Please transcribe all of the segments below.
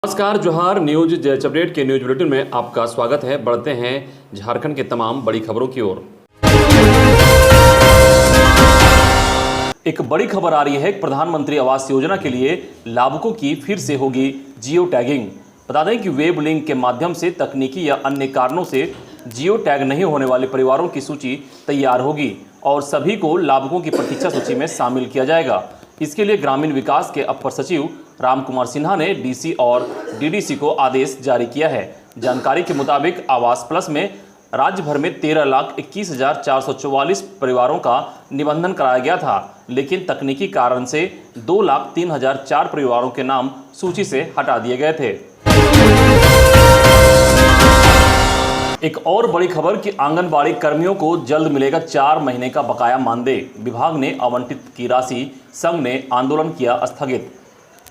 नमस्कार, जोहार। News जैच update के न्यूज बुलेटिन में आपका स्वागत है। बढ़ते हैं झारखंड के तमाम बड़ी खबरों की ओर। एक बड़ी खबर आ रही है कि प्रधानमंत्री आवास योजना के लिए लाभुकों की फिर से होगी जियो टैगिंग। बता दें कि वेब लिंक के माध्यम से तकनीकी या अन्य कारणों से जियो टैग नहीं होने वाले परिवारों की सूची तैयार होगी और सभी को लाभुकों की प्रतीक्षा सूची में शामिल किया जाएगा। इसके लिए ग्रामीण विकास के अपर सचिव राम कुमार सिन्हा ने डीसी और डीडीसी को आदेश जारी किया है। जानकारी के मुताबिक आवास प्लस में राज्य भर में 13,21,444 परिवारों का निबंधन कराया गया था, लेकिन तकनीकी कारण से 2,03,004 परिवारों के नाम सूची से हटा दिए गए थे। एक और बड़ी खबर कि आंगनबाड़ी कर्मियों को जल्द मिलेगा 4 महीने का बकाया मानदेय। विभाग ने आवंटित की राशि, संघ ने आंदोलन किया स्थगित।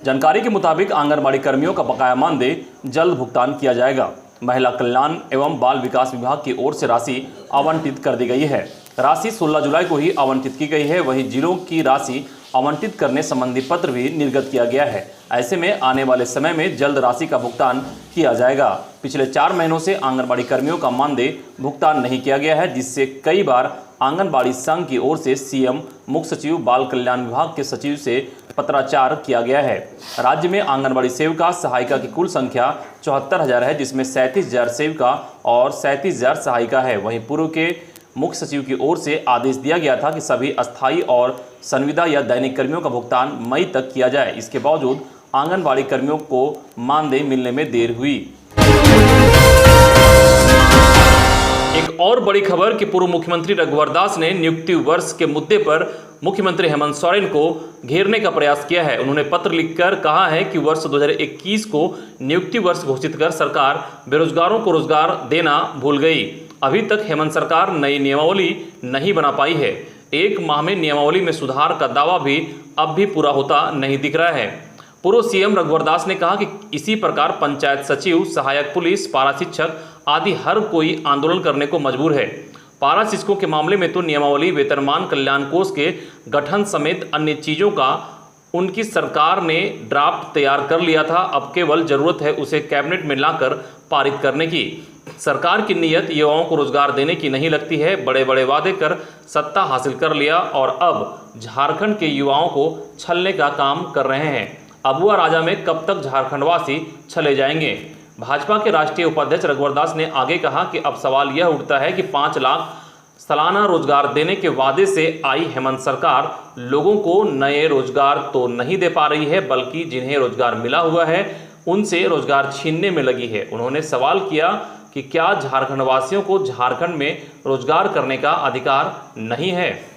जानकारी के मुताबिक आंगनबाड़ी कर्मियों का बकाया मानदेय जल्द भुगतान किया जाएगा। महिला कल्याण एवं बाल विकास विभाग की ओर से राशि आवंटित कर दी गई है। राशि 16 जुलाई को ही आवंटित की गई है। वहीं जिलों की राशि आवंटित करने संबंधी पत्र भी निर्गत किया गया है। ऐसे में आने वाले समय में जल्द राशि का भुगतान किया जाएगा। पिछले 4 महीनों से आंगनबाड़ी कर्मियों का मानदेय भुगतान नहीं किया गया है, जिससे कई बार आंगनबाड़ी संघ की ओर से सीएम, मुख्य सचिव, बाल कल्याण विभाग के सचिव से पत्राचार किया गया है। राज्य में आंगनबाड़ी सेविका सहायिका की कुल संख्या 74,000 है, जिसमें 37,000 सेविका और 37,000 सहायिका है। वहीं पूर्व के मुख्य सचिव की ओर से आदेश दिया गया था कि सभी अस्थायी और संविदा या दैनिक कर्मियों का भुगतान मई तक किया जाए। इसके बावजूद आंगनबाड़ी कर्मियों को मानदेय मिलने में देर हुई। एक और बड़ी खबर कि पूर्व मुख्यमंत्री रघुवर दास ने नियुक्ति वर्ष के मुद्दे पर मुख्यमंत्री हेमंत सोरेन को घेरने का प्रयास किया है। उन्होंने पत्र लिखकर कहा है कि वर्ष 2021 को नियुक्ति वर्ष घोषित कर सरकार बेरोजगारों को रोजगार देना भूल गई। अभी तक हेमंत सरकार नई नियमावली नहीं बना पाई है। 1 माह में नियमावली में सुधार का दावा भी अब भी पूरा होता नहीं दिख रहा है। पूर्व सीएम रघुवर दास ने कहा कि इसी प्रकार पंचायत सचिव, सहायक पुलिस, पारा शिक्षक आदि हर कोई आंदोलन करने को मजबूर है। पारा शिक्षकों के मामले में तो नियमावली, वेतनमान कल्याण कोष के गठन समेत अन्य चीज़ों का उनकी सरकार ने ड्राफ्ट तैयार कर लिया था। अब केवल जरूरत है उसे कैबिनेट में लाकर पारित करने की। सरकार की नीयत युवाओं को रोजगार देने की नहीं लगती है। बड़े बड़े वादे कर सत्ता हासिल कर लिया और अब झारखंड के युवाओं को छलने का काम कर रहे हैं। अबुआ राजा में कब तक झारखंडवासी छले जाएंगे? भाजपा के राष्ट्रीय उपाध्यक्ष रघुवर दास ने आगे कहा कि अब सवाल यह उठता है कि 5 लाख सालाना रोजगार देने के वादे से आई हेमंत सरकार लोगों को नए रोजगार तो नहीं दे पा रही है, बल्कि जिन्हें रोजगार मिला हुआ है उनसे रोजगार छीनने में लगी है। उन्होंने सवाल किया कि क्या झारखंड वासियों को झारखंड में रोजगार करने का अधिकार नहीं है?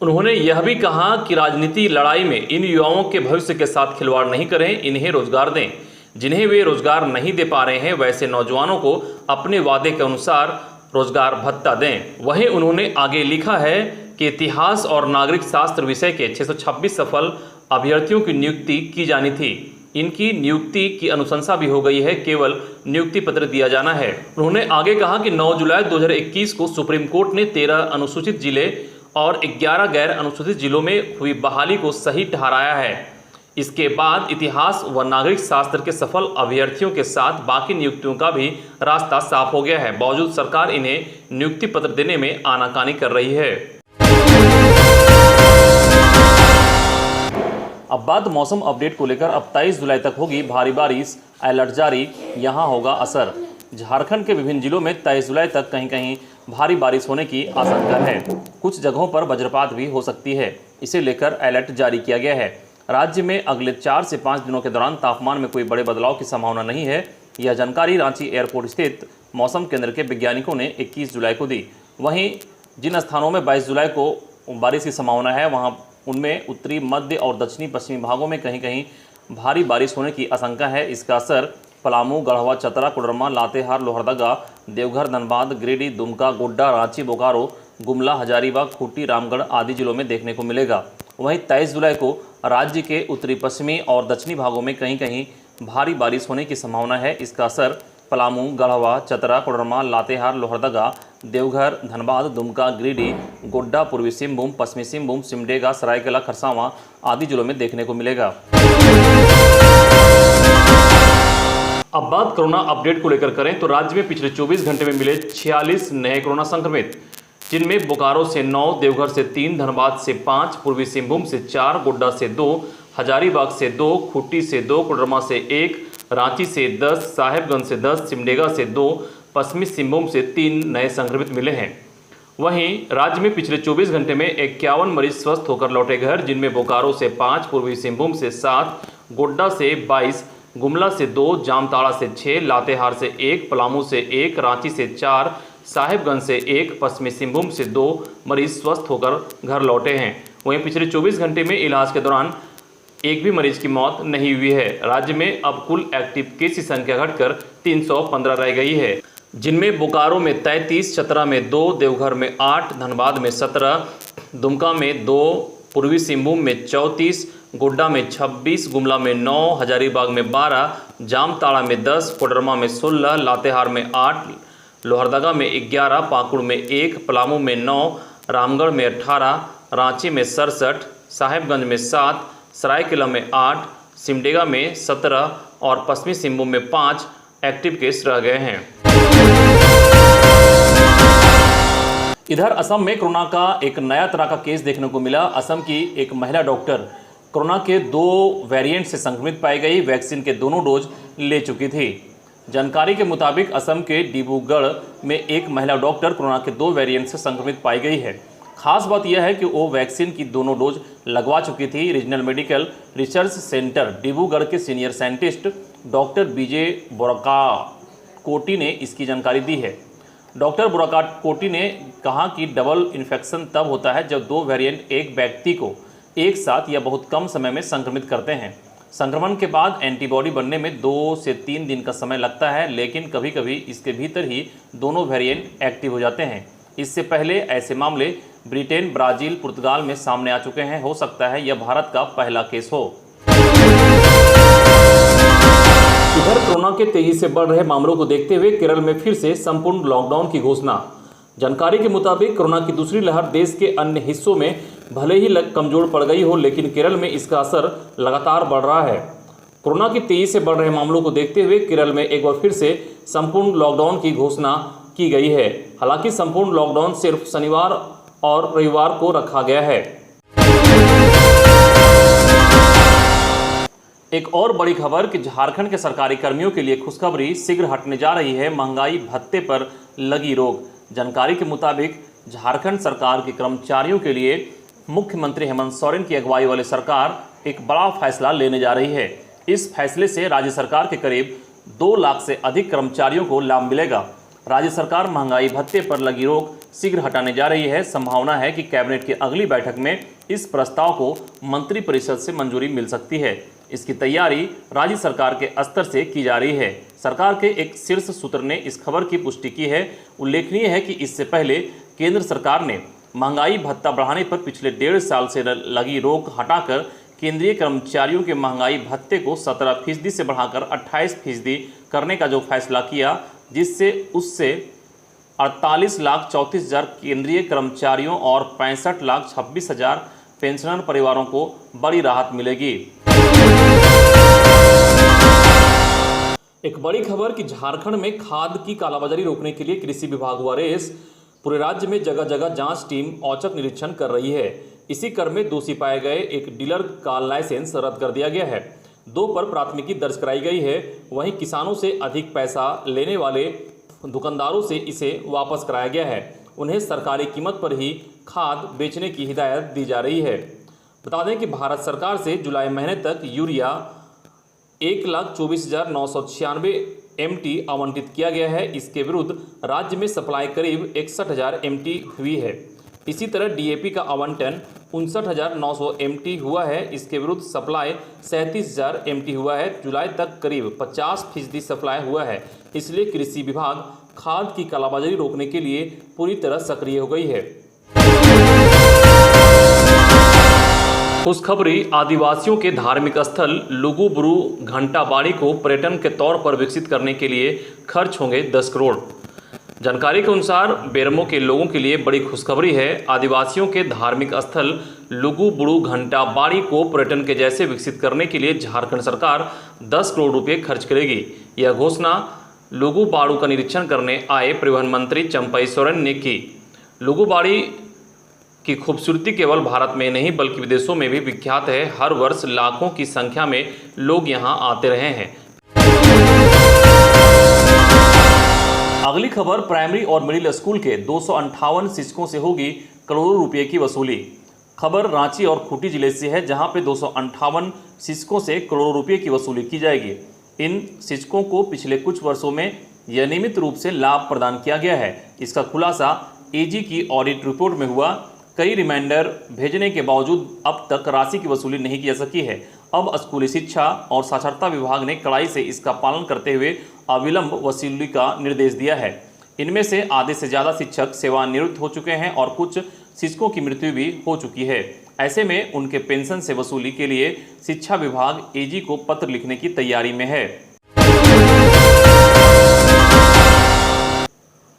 उन्होंने यह भी कहा कि राजनीति लड़ाई में इन युवाओं के भविष्य के साथ खिलवाड़ नहीं करें, इन्हें रोजगार दें। जिन्हें वे रोजगार नहीं दे पा रहे हैं वैसे नौजवानों को अपने वादे के अनुसार रोजगार भत्ता दें। वहीं उन्होंने आगे लिखा है कि इतिहास और नागरिक शास्त्र विषय के 626 सफल अभ्यर्थियों की नियुक्ति की जानी थी। इनकी नियुक्ति की अनुशंसा भी हो गई है, केवल नियुक्ति पत्र दिया जाना है। उन्होंने आगे कहा कि 9 जुलाई 2021 को सुप्रीम कोर्ट ने 13 अनुसूचित जिले और 11 गैर अनुसूचित जिलों में हुई बहाली को सही ठहराया है। इसके बाद इतिहास व नागरिक शास्त्र के सफल अभ्यर्थियों के साथ बाकी नियुक्तियों का भी रास्ता साफ हो गया है। बावजूद सरकार इन्हें नियुक्ति पत्र देने में आनाकानी कर रही है। अब बात मौसम अपडेट को लेकर। अब 23 जुलाई तक होगी भारी बारिश, अलर्ट जारी, यहां होगा असर। झारखंड के विभिन्न जिलों में 23 जुलाई तक कहीं कहीं भारी बारिश होने की आशंका है। कुछ जगहों पर वज्रपात भी हो सकती है। इसे लेकर अलर्ट जारी किया गया है। राज्य में अगले 4 से 5 दिनों के दौरान तापमान में कोई बड़े बदलाव की संभावना नहीं है। यह जानकारी रांची एयरपोर्ट स्थित मौसम केंद्र के वैज्ञानिकों ने 21 जुलाई को दी। वहीं जिन स्थानों में 22 जुलाई को बारिश की संभावना है वहां उनमें उत्तरी, मध्य और दक्षिणी पश्चिमी भागों में कहीं कहीं भारी बारिश होने की आशंका है। इसका असर पलामू, गढ़वा, चतरा, कोडरमा, लातेहार, लोहरदगा, देवघर, धनबाद, गिरिडीह, दुमका, गोड्डा, रांची, बोकारो, गुमला, हजारीबाग, खूंटी, रामगढ़ आदि जिलों में देखने को मिलेगा। वहीं 23 जुलाई को राज्य के उत्तरी पश्चिमी और दक्षिणी भागों में कहीं कहीं भारी बारिश होने की संभावना है। इसका असर पलामू, गढ़वा, चतरा, कोडरमा, लातेहार, लोहरदगा, देवघर, धनबाद, दुमका, गिरिडीह, गोड्डा, पूर्वी सिंहभूम, पश्चिमी सिंहभूम, सिमडेगा, सरायकेला, खरसावां आदि जिलों में देखने को मिलेगा। अब बात कोरोना अपडेट को लेकर करें तो राज्य में पिछले 24 घंटे में मिले 46 नए कोरोना संक्रमित, जिनमें बोकारो से 9, देवघर से 3, धनबाद से 5, पूर्वी सिंहभूम से 4, गोड्डा से 2, हजारीबाग से 2, खूंटी से 2, कोडरमा से 1, रांची से 10, साहेबगंज से 10, सिमडेगा से 2, पश्चिमी सिंहभूम से 3 नए संक्रमित मिले हैं। वहीं राज्य में पिछले 24 घंटे में 51 मरीज स्वस्थ होकर लौटे घर, जिनमें बोकारो से 5, पूर्वी सिंहभूम से 7, गोड्डा से 22, गुमला से 2, जामताड़ा से 6, लातेहार से 1, पलामू से 1, रांची से 4, साहेबगंज से 1, पश्चिमी सिंहभूम से 2 मरीज स्वस्थ होकर घर लौटे हैं। वहीं पिछले 24 घंटे में इलाज के दौरान एक भी मरीज की मौत नहीं हुई है। राज्य में अब कुल एक्टिव केस की संख्या घटकर 315 रह गई है, जिनमें बोकारो में 33, चतरा में 2, देवघर में 8, धनबाद में 17, दुमका में 2, पूर्वी सिंहभूम में 34, गोड्डा में 26, गुमला में 9, हजारीबाग में 12, जामताड़ा में 10, कोडरमा में 16, लातेहार में 8, लोहरदगा में 11, पाकुड़ में 1, पलामू में 9, रामगढ़ में 18, रांची में 67, साहेबगंज में 7, सरायकेला में 8, सिमडेगा में 17 और पश्चिमी सिंहभूम में 5 एक्टिव केस रह गए हैं। इधर असम में कोरोना का एक नया तरह का केस देखने को मिला। असम की एक महिला डॉक्टर कोरोना के 2 वेरिएंट से संक्रमित पाई गई, वैक्सीन के दोनों डोज ले चुकी थी। जानकारी के मुताबिक असम के डिब्रूगढ़ में एक महिला डॉक्टर कोरोना के 2 वेरिएंट से संक्रमित पाई गई है। खास बात यह है कि वो वैक्सीन की दोनों डोज लगवा चुकी थी। Regional medical research centre Dibrugarh के सीनियर साइंटिस्ट डॉक्टर बीजे बोराकाकोटी ने इसकी जानकारी दी है। डॉक्टर बोराकाकोटी ने कहा कि डबल इन्फेक्शन तब होता है जब 2 वेरिएंट एक व्यक्ति को एक साथ या बहुत कम समय में संक्रमित करते हैं। संक्रमण के बाद एंटीबॉडी बनने में 2 से 3 दिन का समय लगता है, लेकिन कभी कभी इसके भीतर ही दोनों वेरिएंट एक्टिव हो जाते हैं। इससे पहले ऐसे मामले ब्रिटेन, ब्राजील, पुर्तगाल में सामने आ चुके हैं। हो सकता है यह भारत का पहला केस हो। इधर कोरोना के तेजी से बढ़ रहे मामलों को देखते हुए केरल में फिर से संपूर्ण लॉकडाउन की घोषणा। जानकारी के मुताबिक कोरोना की दूसरी लहर देश के अन्य हिस्सों में भले ही कमजोर पड़ गई हो, लेकिन केरल में इसका असर लगातार बढ़ रहा है। कोरोना की तेजी से बढ़ रहे मामलों को देखते हुए केरल में एक बार फिर से संपूर्ण लॉकडाउन की घोषणा की गई है। हालांकि संपूर्ण लॉकडाउन सिर्फ शनिवार और रविवार को रखा गया है। एक और बड़ी खबर कि झारखंड के सरकारी कर्मियों के लिए खुशखबरी, शीघ्र हटने जा रही है महंगाई भत्ते पर लगी रोक। जानकारी के मुताबिक झारखंड सरकार के कर्मचारियों के लिए मुख्यमंत्री हेमंत सोरेन की अगुवाई वाली सरकार एक बड़ा फैसला लेने जा रही है। इस फैसले से राज्य सरकार के करीब 2 लाख से अधिक कर्मचारियों को लाभ मिलेगा। राज्य सरकार महंगाई भत्ते पर लगी रोक शीघ्र हटाने जा रही है। संभावना है कि कैबिनेट की अगली बैठक में इस प्रस्ताव को मंत्रिपरिषद से मंजूरी मिल सकती है। इसकी तैयारी राज्य सरकार के स्तर से की जा रही है। सरकार के एक शीर्ष सूत्र ने इस खबर की पुष्टि की है। उल्लेखनीय है कि इससे पहले केंद्र सरकार ने महंगाई भत्ता बढ़ाने पर पिछले 1.5 साल से लगी रोक हटाकर केंद्रीय कर्मचारियों के महंगाई भत्ते को 17% से बढ़ाकर 28% करने का जो फैसला किया, जिससे उससे 48,34,000 केंद्रीय कर्मचारियों और 65,26,000 पेंशनर परिवारों को बड़ी राहत मिलेगी। एक बड़ी खबर कि झारखंड में खाद की कालाबाजारी रोकने के लिए कृषि विभाग हुआ रेस। पूरे राज्य में जगह जगह जांच टीम औचक निरीक्षण कर रही है। इसी क्रम में दोषी पाए गए एक डीलर का लाइसेंस रद्द कर दिया गया है। 2 पर प्राथमिकी दर्ज कराई गई है। वहीं किसानों से अधिक पैसा लेने वाले दुकानदारों से इसे वापस कराया गया है। उन्हें सरकारी कीमत पर ही खाद बेचने की हिदायत दी जा रही है। बता दें कि भारत सरकार से जुलाई महीने तक यूरिया 1,24,996 MT आवंटित किया गया है। इसके विरुद्ध राज्य में सप्लाई करीब 61,000 MT हुई है। इसी तरह DAP का आवंटन 59,900 MT हुआ है। इसके विरुद्ध सप्लाई 37,000 MT हुआ है। जुलाई तक करीब 50% सप्लाई हुआ है। इसलिए कृषि विभाग खाद की कालाबाजारी रोकने के लिए पूरी तरह सक्रिय हो गई है। खुशखबरी, आदिवासियों के धार्मिक स्थल लुगुबुरु घंटा बाड़ी को पर्यटन के तौर पर विकसित करने के लिए खर्च होंगे 10 करोड़। जानकारी के अनुसार बेरमो के लोगों के लिए बड़ी खुशखबरी है। आदिवासियों के धार्मिक स्थल लुगु बुड़ू घंटा बाड़ी को पर्यटन के जैसे विकसित करने के लिए झारखंड सरकार 10 करोड़ रुपए खर्च करेगी। यह घोषणा लुगु बाड़ू का निरीक्षण करने आए परिवहन मंत्री चंपई सोरेन ने की। लुगु बाड़ी की खूबसूरती केवल भारत में नहीं बल्कि विदेशों में भी विख्यात है। हर वर्ष लाखों की संख्या में लोग यहां आते रहे हैं। अगली खबर, प्राइमरी और मिडिल स्कूल के 258 शिक्षकों से होगी करोड़ों रुपए की वसूली। खबर रांची और खूंटी जिले से है, जहां पे 258 शिक्षकों से करोड़ों रुपए की वसूली की जाएगी। इन शिक्षकों को पिछले कुछ वर्षों में अनियमित रूप से लाभ प्रदान किया गया है। इसका खुलासा एजी की ऑडिट रिपोर्ट में हुआ। कई रिमाइंडर भेजने के बावजूद अब तक राशि की वसूली नहीं की जा सकी है। अब स्कूली शिक्षा और साक्षरता विभाग ने कड़ाई से इसका पालन करते हुए अविलंब वसूली का निर्देश दिया है। इनमें से आधे से ज़्यादा शिक्षक सेवानिवृत्त हो चुके हैं और कुछ शिक्षकों की मृत्यु भी हो चुकी है। ऐसे में उनके पेंशन से वसूली के लिए शिक्षा विभाग एजी को पत्र लिखने की तैयारी में है।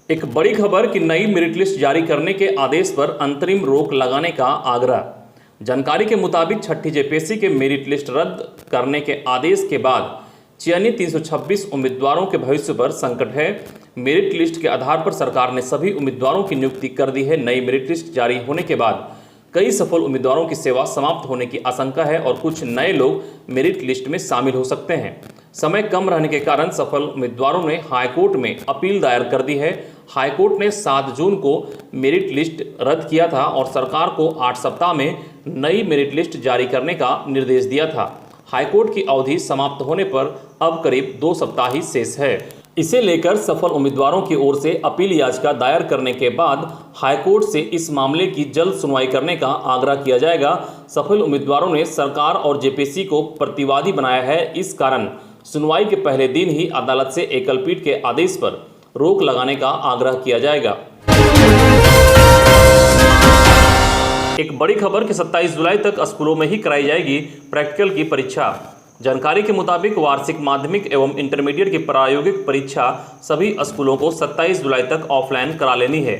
एक बड़ी खबर कि नई मेरिट लिस्ट जारी करने के आदेश पर अंतरिम रोक लगाने का आग्रह। जानकारी के मुताबिक छठी जेपीएससी के मेरिट लिस्ट रद्द करने के आदेश के बाद चयनित 326 उम्मीदवारों के भविष्य पर संकट है। मेरिट लिस्ट के आधार पर सरकार ने सभी उम्मीदवारों की नियुक्ति कर दी है। नई मेरिट लिस्ट जारी होने के बाद कई सफल उम्मीदवारों की सेवा समाप्त होने की आशंका है और कुछ नए लोग मेरिट लिस्ट में शामिल हो सकते हैं। समय कम रहने के कारण सफल उम्मीदवारों ने हाईकोर्ट में अपील दायर कर दी है। हाईकोर्ट ने 7 जून को मेरिट लिस्ट रद्द किया था और सरकार को 8 सप्ताह में नई मेरिट लिस्ट जारी करने का निर्देश दिया था। हाईकोर्ट की अवधि समाप्त होने पर अब करीब 2 सप्ताह ही शेष है। इसे लेकर सफल उम्मीदवारों की ओर से अपील याचिका दायर करने के बाद हाईकोर्ट से इस मामले की जल्द सुनवाई करने का आग्रह किया जाएगा। सफल उम्मीदवारों ने सरकार और जेपीएससी को प्रतिवादी बनाया है। इस कारण सुनवाई के पहले दिन ही अदालत से एकल पीठ के आदेश पर रोक लगाने का आग्रह किया जाएगा। एक बड़ी खबर कि 27 जुलाई तक स्कूलों में ही कराई जाएगी प्रैक्टिकल की परीक्षा। जानकारी के मुताबिक वार्षिक माध्यमिक एवं इंटरमीडिएट की प्रायोगिक परीक्षा सभी स्कूलों को 27 जुलाई तक ऑफलाइन करा लेनी है।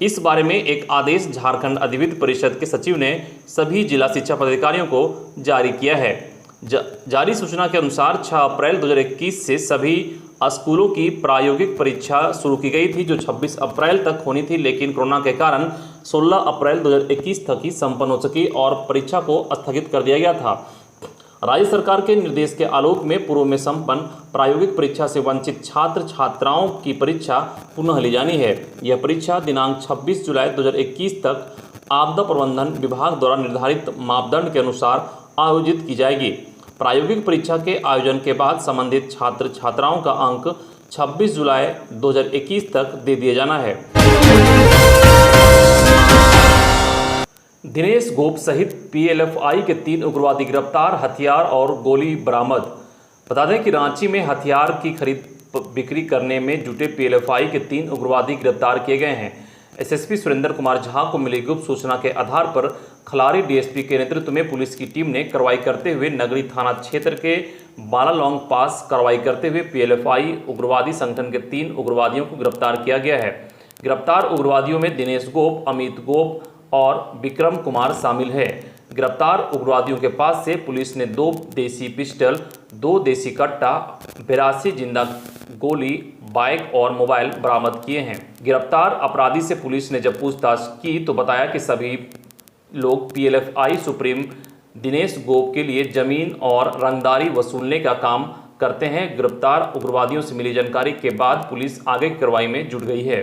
इस बारे में एक आदेश झारखंड अधिविद्य परिषद के सचिव ने सभी जिला शिक्षा पदाधिकारियों को जारी किया है। जारी सूचना के अनुसार 6 अप्रैल 2021 से सभी स्कूलों की प्रायोगिक परीक्षा शुरू की गई थी, जो 26 अप्रैल तक होनी थी, लेकिन कोरोना के कारण 16 अप्रैल 2021 तक ही संपन्न हो सकी और परीक्षा को स्थगित कर दिया गया था। राज्य सरकार के निर्देश के आलोक में पूर्व में संपन्न प्रायोगिक परीक्षा से वंचित छात्र छात्राओं की परीक्षा पुनः ली जानी है। यह परीक्षा दिनांक 26 जुलाई 2021 तक आपदा प्रबंधन विभाग द्वारा निर्धारित मापदंड के अनुसार आयोजित की जाएगी। प्रायोगिक परीक्षा के आयोजन के बाद संबंधित छात्र छात्राओं का अंक 26 जुलाई 2021 तक दे दिया जाना है। दिनेश गोप सहित पीएलएफआई के 3 उग्रवादी गिरफ्तार, हथियार और गोली बरामद। बता दें कि रांची में हथियार की खरीद बिक्री करने में जुटे पीएलएफआई के 3 उग्रवादी गिरफ्तार किए गए हैं। एसएसपी सुरेंद्र कुमार झा को मिली गुप्त सूचना के आधार पर खलारी डीएसपी के नेतृत्व में पुलिस की टीम ने कार्रवाई करते हुए नगरी थाना क्षेत्र के बालालोंग पास कार्रवाई करते हुए पीएलएफआई उग्रवादी संगठन के 3 उग्रवादियों को गिरफ्तार किया गया है। गिरफ्तार उग्रवादियों में दिनेश गोप, अमित गोप और विक्रम कुमार शामिल है। गिरफ्तार उग्रवादियों के पास से पुलिस ने 2 देसी पिस्टल, 2 देसी कट्टा, 82 जिंदा गोली, बाइक और मोबाइल बरामद किए हैं। गिरफ्तार अपराधी से पुलिस ने जब पूछताछ की तो बताया कि सभी लोग पीएलएफआई सुप्रीम दिनेश गोप के लिए जमीन और रंगदारी वसूलने का काम करते हैं। गिरफ्तार उग्रवादियों से मिली जानकारी के बाद पुलिस आगे की कार्रवाई में जुट गई है।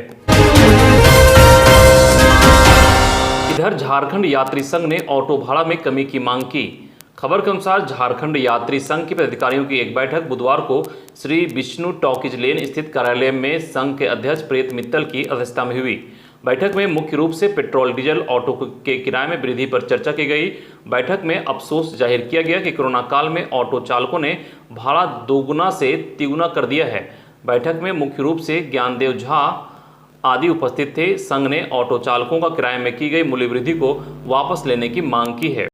इधर झारखंड यात्री संघ ने ऑटो भाड़ा में कमी की मांग की। खबर के अनुसार झारखंड यात्री संघ के पदाधिकारियों की एक बैठक बुधवार को श्री विष्णु टॉकीज लेन स्थित कार्यालय में संघ के अध्यक्ष प्रीत मित्तल की अध्यक्षता में हुई। बैठक में मुख्य रूप से पेट्रोल डीजल ऑटो के किराए में वृद्धि पर चर्चा की गई। बैठक में अफसोस जाहिर किया गया कि कोरोना काल में ऑटो चालकों ने भाड़ा दोगुना से तिगुना कर दिया है। बैठक में मुख्य रूप से ज्ञानदेव झा आदि उपस्थित थे। संघ ने ऑटो चालकों का किराए में की गई मूल्य वृद्धि को वापस लेने की मांग की है।